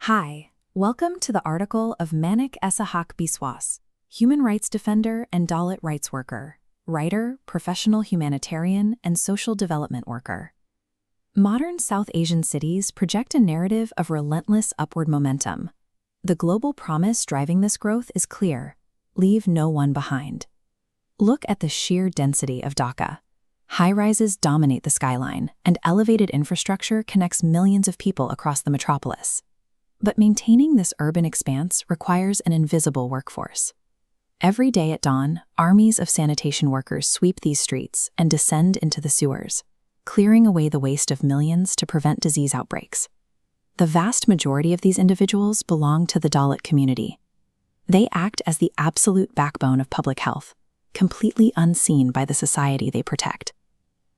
Hi, welcome to the article of Manik Esahak Biswas, human rights defender and Dalit rights worker, writer, professional humanitarian, and social development worker. Modern South Asian cities project a narrative of relentless upward momentum. The global promise driving this growth is clear: leave no one behind. Look at the sheer density of Dhaka. High-rises dominate the skyline, and elevated infrastructure connects millions of people across the metropolis. But maintaining this urban expanse requires an invisible workforce. Every day at dawn, armies of sanitation workers sweep these streets and descend into the sewers, clearing away the waste of millions to prevent disease outbreaks. The vast majority of these individuals belong to the Dalit community. They act as the absolute backbone of public health, completely unseen by the society they protect.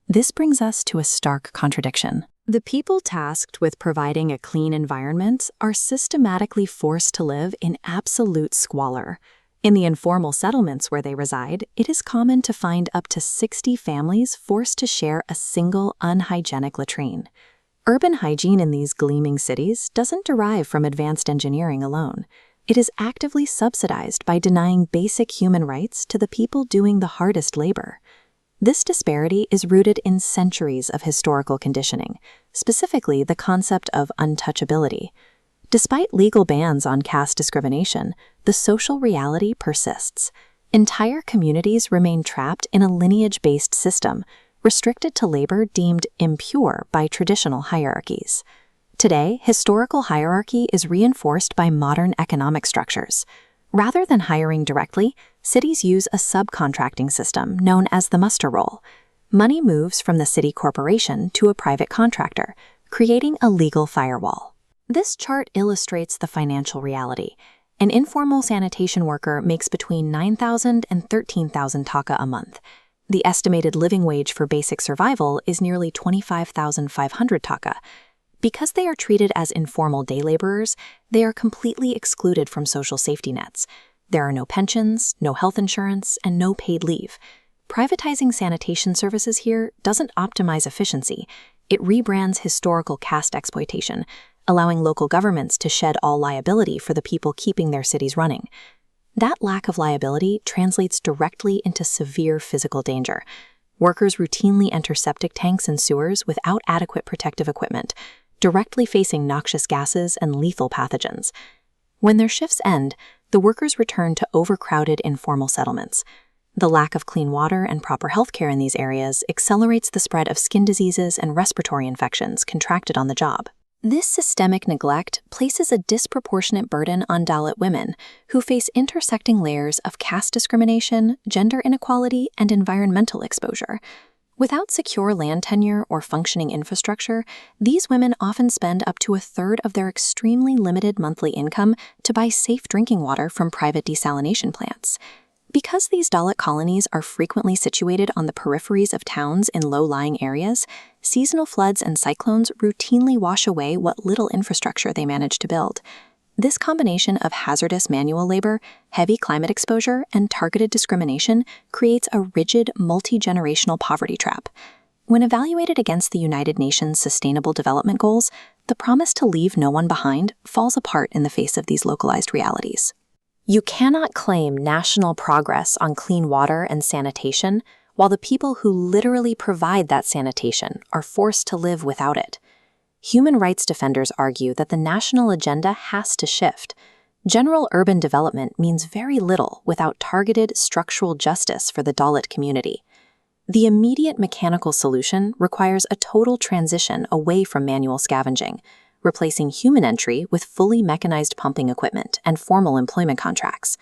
This brings us to a stark contradiction. The people tasked with providing a clean environment are systematically forced to live in absolute squalor. In the informal settlements where they reside, it is common to find up to 60 families forced to share a single unhygienic latrine. Urban hygiene in these gleaming cities doesn't derive from advanced engineering alone. It is actively subsidized by denying basic human rights to the people doing the hardest labor. This disparity is rooted in centuries of historical conditioning, specifically the concept of untouchability. Despite legal bans on caste discrimination, the social reality persists. Entire communities remain trapped in a lineage-based system, restricted to labor deemed impure by traditional hierarchies. Today, historical hierarchy is reinforced by modern economic structures. Rather than hiring directly, cities use a subcontracting system known as the muster roll. Money moves from the city corporation to a private contractor, creating a legal firewall. This chart illustrates the financial reality. An informal sanitation worker makes between 9,000 and 13,000 taka a month. The estimated living wage for basic survival is nearly 25,500 taka. Because they are treated as informal day laborers, they are completely excluded from social safety nets. There are no pensions, no health insurance, and no paid leave. Privatizing sanitation services here doesn't optimize efficiency. It rebrands historical caste exploitation, allowing local governments to shed all liability for the people keeping their cities running. That lack of liability translates directly into severe physical danger. Workers routinely enter septic tanks and sewers without adequate protective equipment, directly facing noxious gases and lethal pathogens. When their shifts end, the workers return to overcrowded informal settlements. The lack of clean water and proper healthcare in these areas accelerates the spread of skin diseases and respiratory infections contracted on the job. This systemic neglect places a disproportionate burden on Dalit women, who face intersecting layers of caste discrimination, gender inequality, and environmental exposure. Without secure land tenure or functioning infrastructure, these women often spend up to a third of their extremely limited monthly income to buy safe drinking water from private desalination plants. Because these Dalit colonies are frequently situated on the peripheries of towns in low-lying areas, seasonal floods and cyclones routinely wash away what little infrastructure they manage to build. This combination of hazardous manual labor, heavy climate exposure, and targeted discrimination creates a rigid, multi-generational poverty trap. When evaluated against the United Nations Sustainable Development Goals, the promise to leave no one behind falls apart in the face of these localized realities. You cannot claim national progress on clean water and sanitation while the people who literally provide that sanitation are forced to live without it. Human rights defenders argue that the national agenda has to shift. General urban development means very little without targeted structural justice for the Dalit community. The immediate mechanical solution requires a total transition away from manual scavenging, replacing human entry with fully mechanized pumping equipment and formal employment contracts.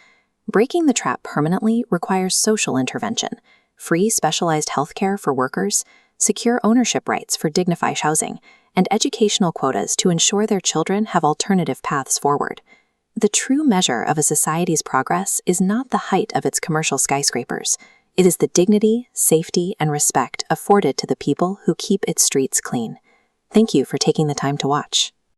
Breaking the trap permanently requires social intervention, free specialized healthcare for workers, secure ownership rights for dignified housing, and educational quotas to ensure their children have alternative paths forward. The true measure of a society's progress is not the height of its commercial skyscrapers. It is the dignity, safety, and respect afforded to the people who keep its streets clean. Thank you for taking the time to watch.